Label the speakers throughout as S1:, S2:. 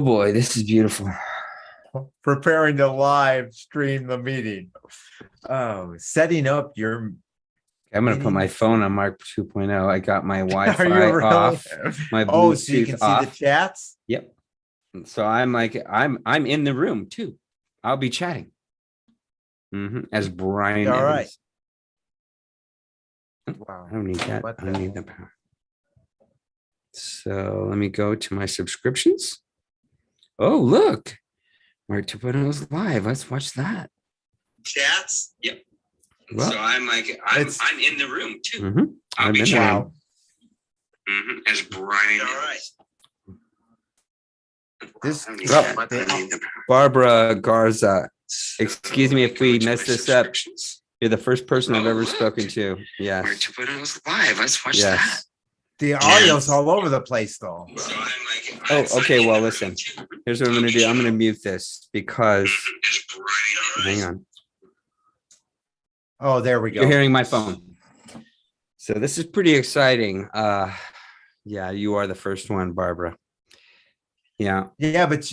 S1: boy, this is beautiful.
S2: Preparing to live stream the meeting. Oh, setting up your.
S1: I'm gonna put my phone on Mark 2.0. I got my
S2: Are you
S1: Wi-Fi
S2: really?
S1: off, my
S2: Oh, so you
S1: Bluetooth
S2: can see the
S1: off.
S2: chats?
S1: Yep. So I'm in the room too. I'll be chatting. As Brian
S2: All right.
S1: Evans.
S2: Wow.
S1: I don't need that.
S2: What
S1: I don't
S2: the-
S1: need the power. So let me go to my subscriptions. Oh, look. Mark 2.0 is live. Let's watch that.
S3: Chats? Yep.
S1: Well,
S3: So I'm in the room too.
S1: I've been
S2: Wow.
S3: As Brian. All right.
S2: This
S1: Barbara Garza. Excuse me if we mess this up. You're the first person I've ever spoken to. Yes.
S3: Mark 2.0 is live. Let's watch
S1: Yes.
S2: the audio's all over the place though.
S3: that. So
S1: Oh, okay. Well, listen. Here's what I'm going to do. I'm going to mute this because,
S3: As Brian.
S1: hang on.
S2: Oh, there we go.
S1: You're hearing my phone. So this is pretty exciting. Yeah, you are the first one, Barbara. Yeah,
S2: Yeah, but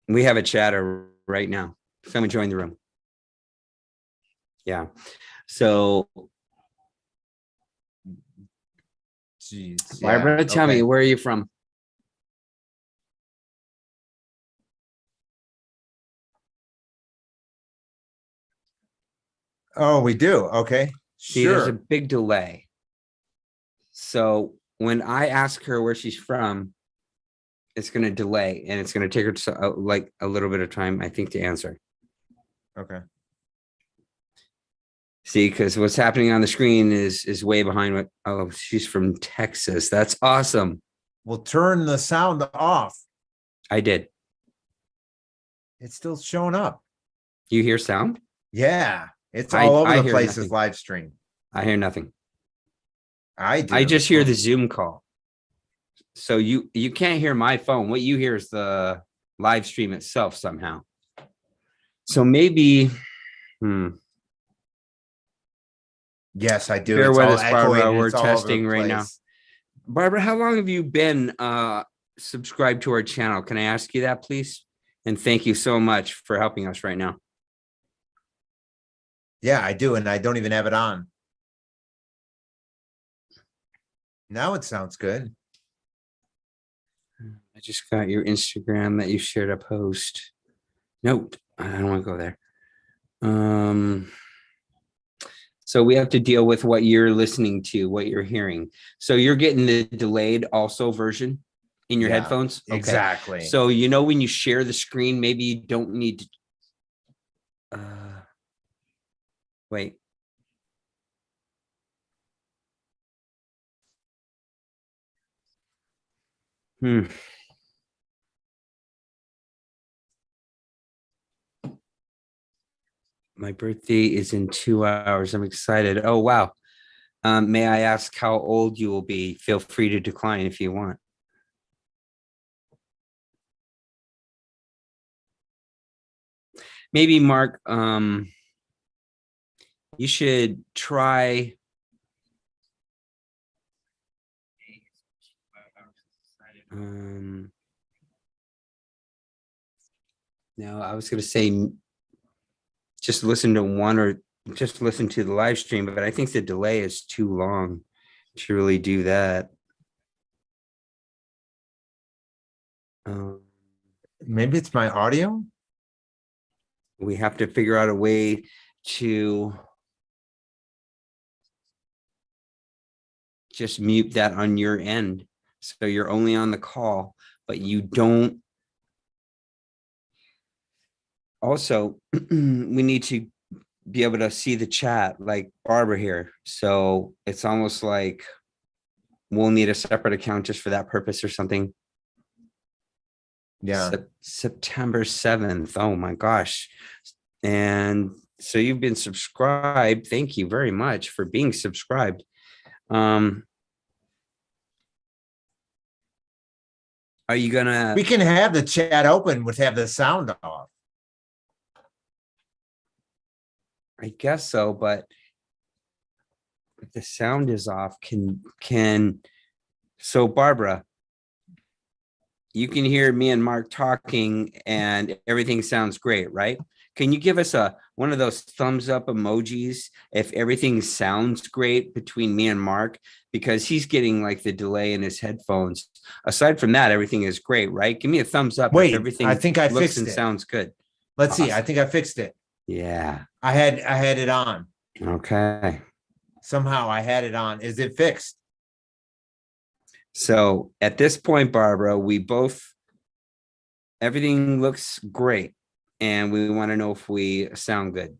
S1: we have a chatter right now. Someone join the room. Yeah. So
S2: geez,
S1: Barbara,
S2: yeah,
S1: tell
S2: okay.
S1: me, where are you from?
S2: Oh, we do. Okay.
S1: See, there's a
S2: Sure.
S1: big delay. So when I ask her where she's from, it's going to delay and it's going to take her like a little bit of time, I think, to answer.
S2: Okay.
S1: See, because what's happening on the screen is way behind what. Oh, she's from Texas. That's awesome.
S2: We'll turn the sound off.
S1: I did.
S2: It's still showing up.
S1: You hear sound?
S2: Yeah. It's
S1: I-
S2: all over
S1: I
S2: the
S1: hear
S2: place as
S1: nothing.
S2: live stream.
S1: I hear nothing.
S2: I do.
S1: I just hear the Zoom call. So you can't hear my phone. What you hear is the live stream itself somehow. So maybe,
S2: Yes, I do.
S1: Bear
S2: It's
S1: with
S2: all
S1: us, Barbara.
S2: echoing.
S1: We're
S2: It's all over the
S1: testing right now.
S2: place.
S1: Barbara, how long have you been subscribed to our channel? Can I ask you that, please? And thank you so much for helping us right now.
S2: Yeah, I do. And I don't even have it on. Now it sounds good.
S1: I just got your Instagram that you shared a post. Nope, I don't want to go there. So we have to deal with what you're listening to, what you're hearing. So you're getting the delayed also version in your
S2: Yeah,
S1: headphones? Okay.
S2: Exactly.
S1: So, you know, when you share the screen, maybe you don't need to. Wait. My birthday is in 2 hours. I'm excited. Oh, wow. May I ask how old you will be? Feel free to decline if you want. Maybe Mark, you should try. No, I was going to say just listen to one or just listen to the live stream, but I think the delay is too long to really do that.
S2: Maybe it's my audio.
S1: We have to figure out a way to just mute that on your end. So you're only on the call, but you don't. Also, we need to be able to see the chat like Barbara here. So it's almost like we'll need a separate account just for that purpose or something.
S2: Yeah.
S1: September 7th. Oh my gosh. And so you've been subscribed. Thank you very much for being subscribed. Are you gonna?
S2: We can have the chat open with have the sound off.
S1: I guess so, but if the sound is off, so Barbara, you can hear me and Mark talking and everything sounds great, right? Can you give us one of those thumbs up emojis if everything sounds great between me and Mark? Because he's getting like the delay in his headphones. Aside from that, everything is great, right? Give me a thumbs up
S2: Wait,
S1: if everything
S2: I think I
S1: looks
S2: fixed
S1: and
S2: it.
S1: sounds good.
S2: Let's see. I
S1: Awesome.
S2: think I fixed it.
S1: Yeah.
S2: I had it on.
S1: Okay.
S2: Somehow I had it on. Is it fixed?
S1: So at this point, Barbara, everything looks great. And we want to know if we sound good.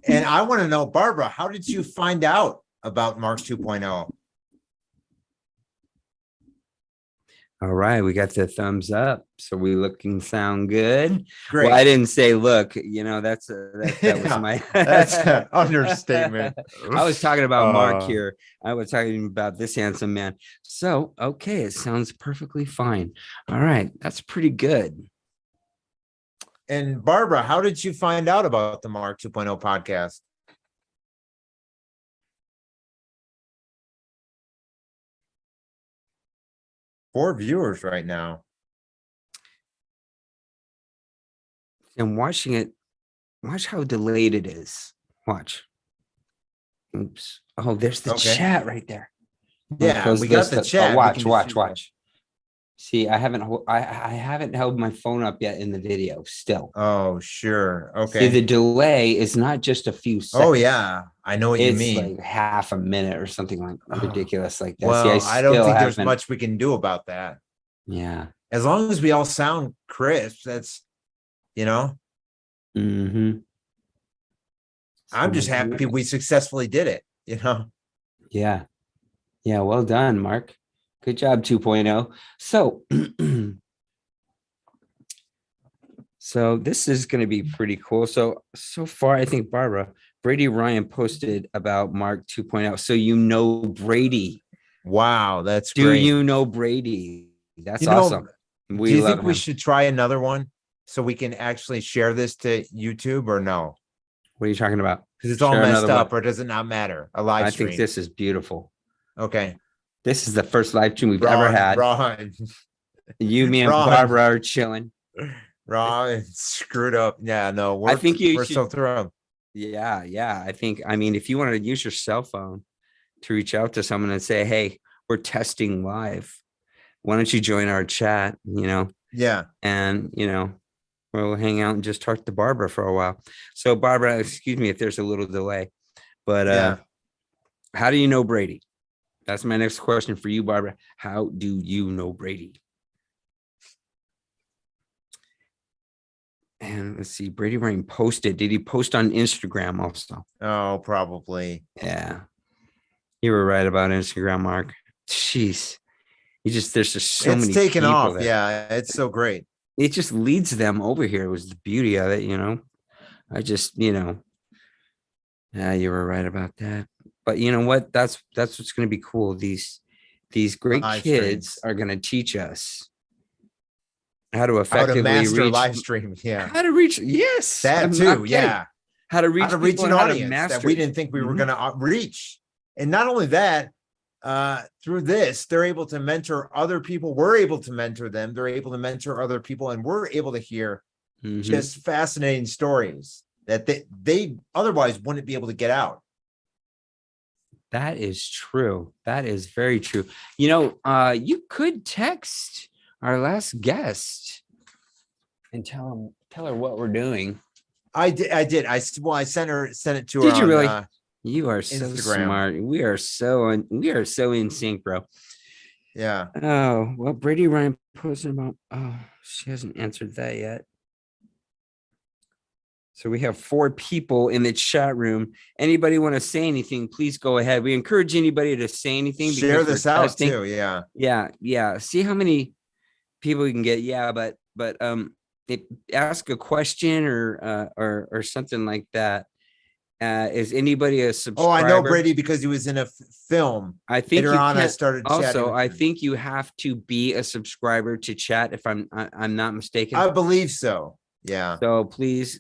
S2: And I want to know, Barbara, how did you find out about Mark 2.0?
S1: All right, we got the thumbs up. So we looking sound good.
S2: Great.
S1: Well, I didn't say look, that was my
S2: That's an understatement.
S1: I was talking about Mark
S2: Uh,
S1: here. I was talking about this handsome man. So okay, it sounds perfectly fine. All right, that's pretty good.
S2: And Barbara, how did you find out about the Mark 2.0 podcast? Four viewers right now.
S1: And watching it, watch how delayed it is. Watch. Oops. Oh, there's the
S2: Okay.
S1: chat right there.
S2: Yeah,
S1: Close
S2: we got
S1: this
S2: the
S1: up.
S2: chat. We
S1: Watch,
S2: can just
S1: watch,
S2: see
S1: watch. See, I haven't held my phone up yet in the video still.
S2: Oh, sure.
S1: See, the
S2: Okay.
S1: delay is not just a few seconds.
S2: Oh, yeah. I know what you
S1: It's
S2: mean.
S1: like half a minute or something like
S2: Oh,
S1: ridiculous like that.
S2: Well,
S1: See,
S2: I don't
S1: still
S2: think there's
S1: haven't-
S2: much we can do about that.
S1: Yeah.
S2: As long as we all sound crisp, that's, you know,
S1: Mm-hmm.
S2: I'm just happy we successfully did it, you know?
S1: Yeah. Yeah. Well done, Mark. Good job, 2.0. So, so this is going to be pretty cool. So far, I think Barbara, Brady Ryan posted about Mark 2.0. So you know Brady.
S2: Wow, that's
S1: Do
S2: great.
S1: you know Brady? That's
S2: You know,
S1: awesome.
S2: Do
S1: We
S2: you
S1: love
S2: think we
S1: him.
S2: should try another one so we can actually share this to YouTube or no?
S1: What are you talking about?
S2: Because it's all
S1: Share
S2: messed
S1: another
S2: up,
S1: one.
S2: or does it not matter? A live
S1: I
S2: stream.
S1: think this is beautiful.
S2: Okay.
S1: This is the first live stream we've ever had.
S2: Ron,
S1: You, me, and
S2: Ron.
S1: Barbara are chilling.
S2: Ron screwed up. Yeah, no,
S1: I think you
S2: we're
S1: should-
S2: so thrilled.
S1: Yeah, yeah. I mean, if you want to use your cell phone to reach out to someone and say, hey, we're testing live. Why don't you join our chat?
S2: Yeah.
S1: And we'll hang out and just talk to Barbara for a while. So Barbara, excuse me if there's a little delay, but
S2: Yeah.
S1: how do you know Brady? That's my next question for you, Barbara. How do you know Brady? And let's see, Brady Rain posted. Did he post on Instagram also?
S2: Oh, probably.
S1: Yeah. You were right about Instagram, Mark. Jeez. There's just so
S2: It's
S1: many
S2: taken
S1: people
S2: off.
S1: there.
S2: Yeah, it's so great.
S1: It just leads them over here. It was the beauty of it, I just, yeah, you were right about that. But you know what? That's what's going to be cool. These great
S2: Live
S1: kids
S2: streams.
S1: are going to teach us how to
S2: How
S1: effectively
S2: to master
S1: reach
S2: live stream. Yeah.
S1: how to reach. Yes,
S2: That
S1: I'm not
S2: too.
S1: kidding.
S2: Yeah.
S1: How to reach
S2: How to reach
S1: people
S2: an
S1: and how to
S2: audience that
S1: master
S2: we
S1: it.
S2: didn't think we were
S1: Mhm.
S2: going to reach. And not only that, through this, they're able to mentor other people. We're able to mentor them. They're able to mentor other people, and we're able to hear
S1: Mhm.
S2: just fascinating stories that they otherwise wouldn't be able to get out.
S1: That is true. That is very true. You could text our last guest and tell her what we're doing.
S2: I did. I sent it to her.
S1: Did you
S2: on,
S1: really? You are so
S2: Instagram.
S1: smart. We are so in sync, bro.
S2: Yeah.
S1: Oh, well, Brady Ryan posted about. Oh, she hasn't answered that yet. So we have 4 people in the chat room. Anybody want to say anything? Please go ahead. We encourage anybody to say anything.
S2: Share
S1: because
S2: this
S1: we're
S2: out
S1: testing.
S2: too. Yeah.
S1: Yeah. See how many people we can get. Yeah, but ask a question or something like that. Is anybody a
S2: Oh,
S1: subscriber?
S2: I know Brady because he was in a film.
S1: I think
S2: Later
S1: you
S2: on, I
S1: can't-
S2: started chatting.
S1: also,
S2: with
S1: I
S2: him.
S1: think you have to be a subscriber to chat. If I'm not mistaken.
S2: I believe so. Yeah.
S1: So please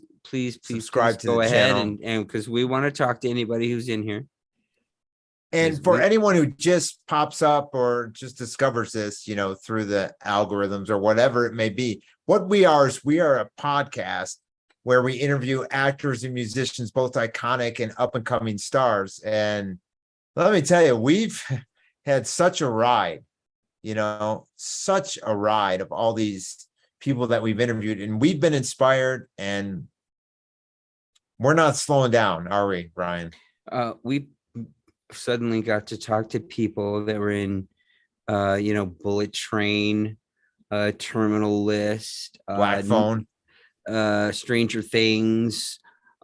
S2: Subscribe to
S1: go
S2: the
S1: ahead
S2: channel.
S1: and because we want to talk to anybody who's in here.
S2: And
S1: Yes,
S2: for
S1: we-
S2: anyone who just pops up or just discovers this, through the algorithms or whatever it may be, what we are is we are a podcast where we interview actors and musicians, both iconic and up and coming stars. And let me tell you, we've had such a ride, such a ride of all these people that we've interviewed, and we've been inspired, and we're not slowing down, are we, Brian?
S1: We suddenly got to talk to people that were in, Bullet Train, Terminal List,
S2: Black Phone.
S1: Stranger Things.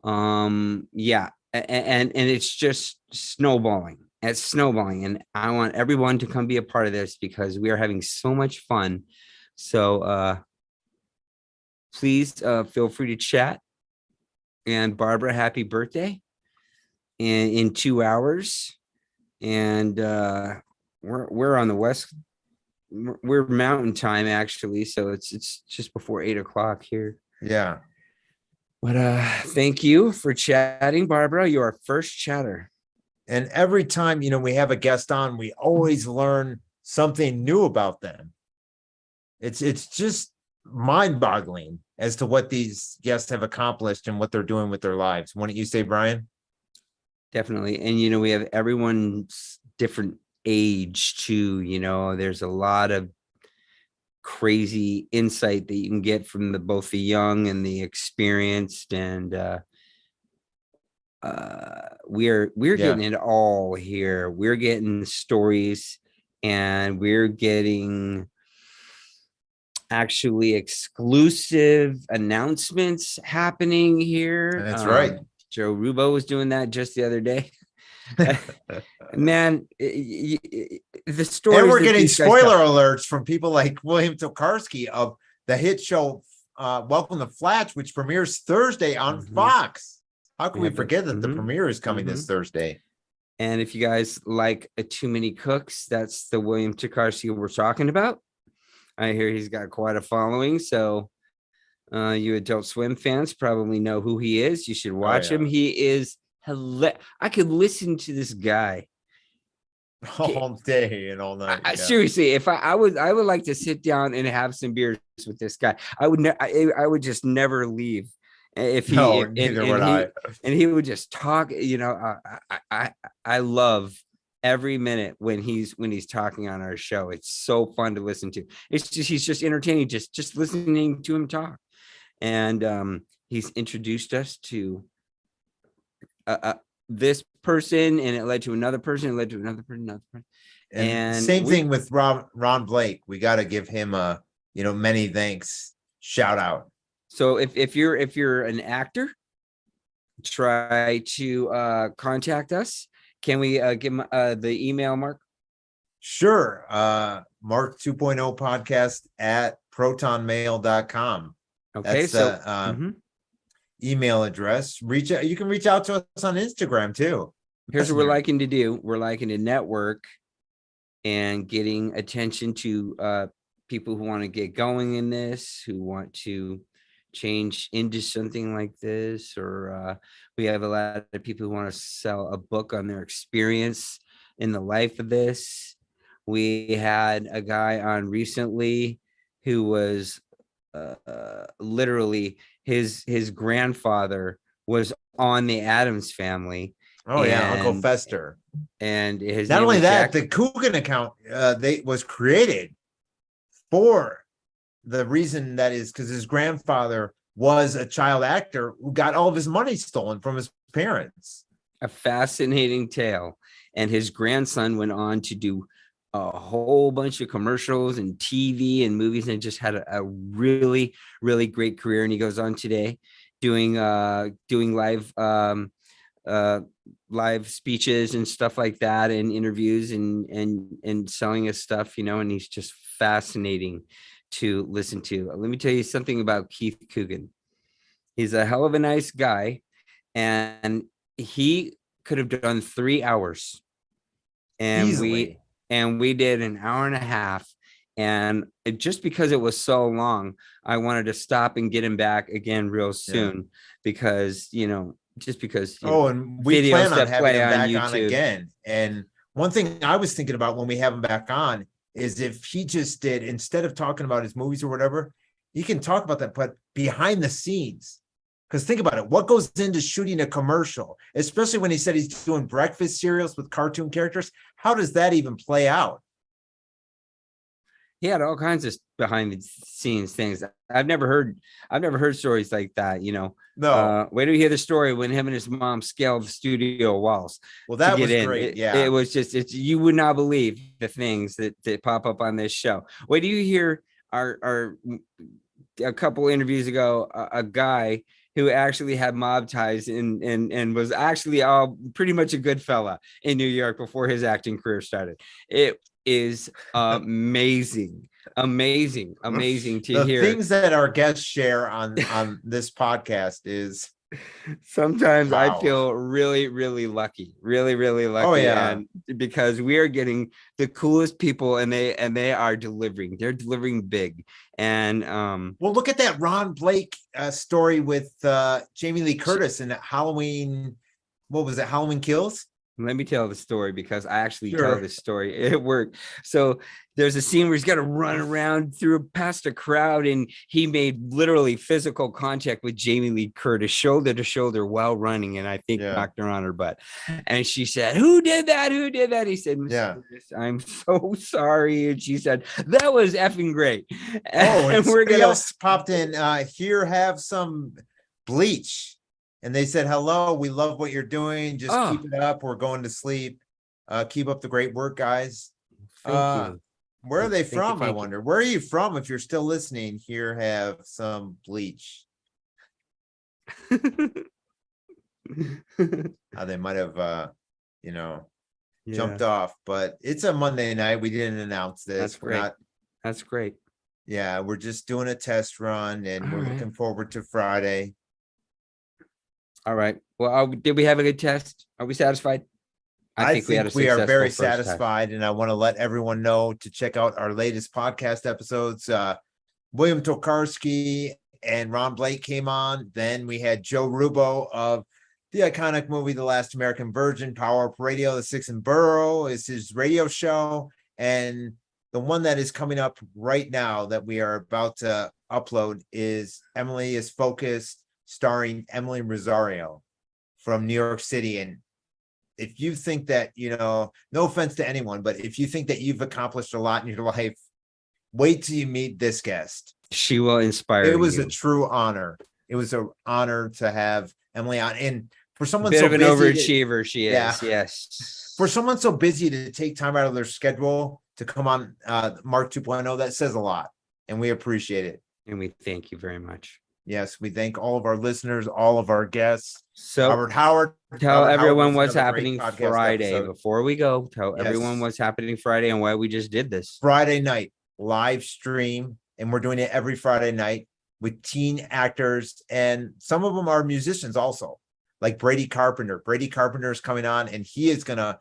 S1: Yeah. And it's just snowballing. It's snowballing. And I want everyone to come be a part of this because we are having so much fun. So please feel free to chat. And Barbara, happy birthday in 2 hours. And we're on the west. We're mountain time actually, so it's just before 8 o'clock here.
S2: Yeah.
S1: But thank you for chatting, Barbara. You're our first chatter.
S2: And every time, we have a guest on, we always learn something new about them. It's just mind-boggling as to what these guests have accomplished and what they're doing with their lives. Why don't you say, Brian?
S1: Definitely. And we have everyone's different age too. There's a lot of crazy insight that you can get from both the young and the experienced. And we're getting it all here. We're getting stories, and we're getting actually exclusive announcements happening here.
S2: That's right.
S1: Joe Rubo was doing that just the other day. Man, the story.
S2: And we're getting spoiler alerts from people like William Tokarski of the hit show Welcome to Flatch, which premieres Thursday on Fox. How can we forget that the premiere is coming this Thursday?
S1: And if you guys like Too Many Cooks, that's the William Tokarski we're talking about. I hear he's got quite a following, so you Adult Swim fans probably know who he is. You should watch him. He is hilarious. I could listen to this guy
S2: all day and all night.
S1: Seriously, if I would like to sit down and have some beers with this guy. I would just never leave. If he
S2: neither would I.
S1: And he would just talk. I love every minute when he's talking on our show. It's so fun to listen to. He's just entertaining, just listening to him talk. And he's introduced us to this person, and it led to another person, it led to another person,
S2: And same thing with Ron Blake. We got to give him a many thanks shout out.
S1: So if you're an actor, try to contact us. Can we give the email, Mark?
S2: Sure. Mark 2.0 podcast at protonmail.com.
S1: Okay.
S2: That's the email address. Reach out. You can reach out to us on Instagram too.
S1: Here's what we're liking to do. We're liking to network and getting attention to people who want to get going in this, who want to change into something like this, or we have a lot of people who want to sell a book on their experience in the life of this. We had a guy on recently who was literally his grandfather was on the Addams Family.
S2: Oh yeah, Uncle Fester.
S1: And his
S2: not
S1: name
S2: only
S1: was
S2: that,
S1: Jack.
S2: the Coogan account was created for the reason that is because his grandfather was a child actor who got all of his money stolen from his parents.
S1: A fascinating tale. And his grandson went on to do a whole bunch of commercials and TV and movies, and just had a really, really great career. And he goes on today doing live speeches and stuff like that, and interviews and selling his stuff, and he's just fascinating to listen to. Let me tell you something about Keith Coogan. He's a hell of a nice guy, and he could have done 3 hours, and
S2: easily.
S1: we did an hour and a half. And just because it was so long, I wanted to stop and get him back again real soon, because, just because.
S2: And we plan on having him back on again. And One thing I was thinking about when we have him back on is if he just did, instead of talking about his movies or whatever, he can talk about that, but behind the scenes. Because think about it, what goes into shooting a commercial, especially when he said he's doing breakfast cereals with cartoon characters? How does that even play out?
S1: He had all kinds of behind the scenes things. I've never heard stories like that, you know.
S2: No,
S1: Wait till you hear the story when him and his mom scaled the studio walls
S2: well,
S1: to
S2: that
S1: get
S2: was
S1: in.
S2: great.
S1: It was just, you would not believe the things that pop up on this show. Wait till you hear our a couple interviews ago, a guy who actually had mob ties and was actually pretty much a good fella in New York before his acting career started. It is amazing to
S2: The
S1: hear.
S2: things that our guests share on this podcast is
S1: Sometimes I
S2: Wow.
S1: feel really lucky, really lucky.
S2: Oh, yeah.
S1: And because we are getting the coolest people, and they are delivering. They're delivering big. And
S2: well, look at that Ron Blake story with Jamie Lee Curtis in Halloween. What was it? Halloween Kills?
S1: let me tell the story, because I actually tell
S2: Sure.
S1: this story. It worked. So there's a scene where he's got to run around past a crowd, and he made literally physical contact with Jamie Lee Curtis, shoulder to shoulder, while running, and I think
S2: Yeah.
S1: knocked her on her butt. And she said, "Who did that? Who did that?" He said, "Miss
S2: Yeah.
S1: Curtis, I'm so sorry." And she said, "That was effing great."
S2: Oh,
S1: And
S2: and
S1: we're
S2: somebody
S1: gonna
S2: else popped in. Here, have some bleach. And they said, hello, we love what you're doing. Just
S1: Oh.
S2: keep it up. We're going to sleep. Keep up the great work, guys.
S1: thank
S2: Where are they
S1: Thank you,
S2: from? I
S1: thank you.
S2: wonder. Where are you from? If you're still listening, here, have some bleach.
S1: you.
S2: They might have,
S1: Yeah,
S2: jumped off, but it's a Monday night. We didn't announce this.
S1: That's
S2: We're
S1: great.
S2: not,
S1: that's great.
S2: yeah, we're just doing a test run and
S1: All
S2: we're
S1: right.
S2: looking forward to Friday.
S1: All right. Well, did we have a good test? Are we satisfied?
S2: I think we are
S1: successful
S2: very
S1: first test.
S2: satisfied, and I want to let everyone know to check out our latest podcast episodes. William Tokarski and Ron Blake came on. Then we had Joe Rubo of the iconic movie The Last American Virgin, Power Up Radio. The Six and Borough is his radio show, and the one that is coming up right now that we are about to upload is Emily is Focused, starring Emily Rosario from New York City. And if you think that, no offense to anyone, but if you think that you've accomplished a lot in your life, wait till you meet this guest.
S1: She will inspire
S2: It was
S1: you.
S2: a true honor. It was an honor to have Emily on. And for someone
S1: Bit
S2: so
S1: of an
S2: busy,
S1: overachiever, she is.
S2: Yeah.
S1: Yes.
S2: for someone so busy to take time out of their schedule to come on Mark 2.0, that says a lot. And we appreciate it.
S1: And we thank you very much.
S2: Yes, we thank all of our listeners, all of our guests.
S1: So
S2: Robert Howard.
S1: tell
S2: Robert Howard
S1: everyone
S2: was
S1: what's
S2: another great
S1: happening
S2: podcast
S1: Friday
S2: episode.
S1: before we go. Tell
S2: Yes.
S1: everyone what's happening Friday and why we just did this.
S2: Friday night live stream, and we're doing it every Friday night with teen actors, and some of them are musicians also, like Brady Carpenter. Brady Carpenter is coming on, and he is gonna,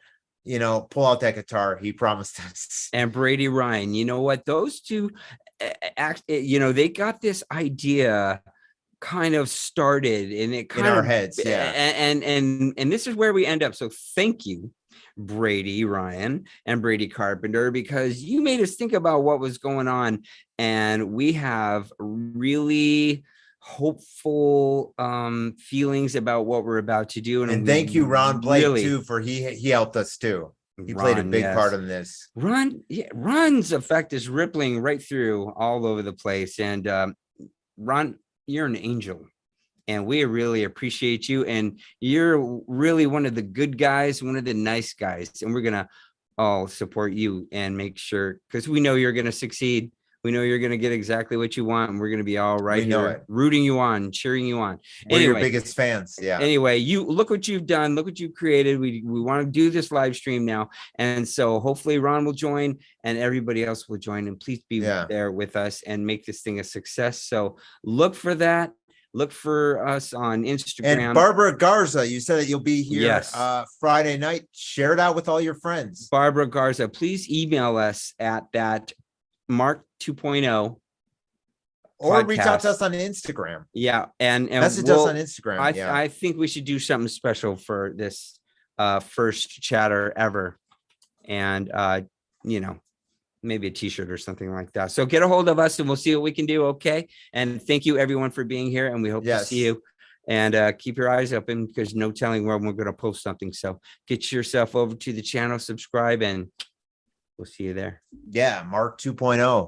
S2: pull out that guitar. He promised us.
S1: And Brady Ryan, you know what? Those two, they got this idea kind of started, and it kind
S2: In our
S1: of
S2: heads, yeah.
S1: And this is where we end up. So thank you, Brady Ryan and Brady Carpenter, because you made us think about what was going on, and we have really hopeful feelings about what we're about to do.
S2: And thank you, Ron Blake,
S1: really-
S2: too, for he helped us too. He played a
S1: Ron,
S2: big
S1: yes.
S2: part in this.
S1: Ron's effect is rippling right through all over the place. And Ron, you're an angel, and we really appreciate you. And you're really one of the good guys, one of the nice guys. And we're going to all support you and make sure, because we know you're going to succeed. We know you're going to get exactly what you want, and we're going to be all right
S2: We know
S1: here,
S2: it.
S1: rooting you on, cheering you on.
S2: We're your
S1: Anyway.
S2: biggest fans. Yeah.
S1: Anyway, you look what you've done, look what you've created. We want to do this live stream now, and so hopefully Ron will join and everybody else will join, and please be
S2: Yeah.
S1: there with us and make this thing a success. So look for that. Look for us on Instagram.
S2: And Barbara Garza, you said that you'll be here
S1: Yes.
S2: Friday night. Share it out with all your friends.
S1: Barbara Garza, please email us at that Mark 2.0.
S2: Or reach out
S1: podcast.
S2: to us on Instagram.
S1: Yeah, and
S2: Message
S1: we'll-
S2: us on Instagram.
S1: I think we should do something special for this first chatter ever. and you know, maybe a t-shirt or something like that. So get a hold of us and we'll see what we can do. Okay. And thank you everyone for being here, and we hope to see
S2: Yes.
S1: you. And keep your eyes open, because no telling when we're going to post something. So get yourself over to the channel, subscribe, and we'll see you there.
S2: Yeah, Mark 2.0.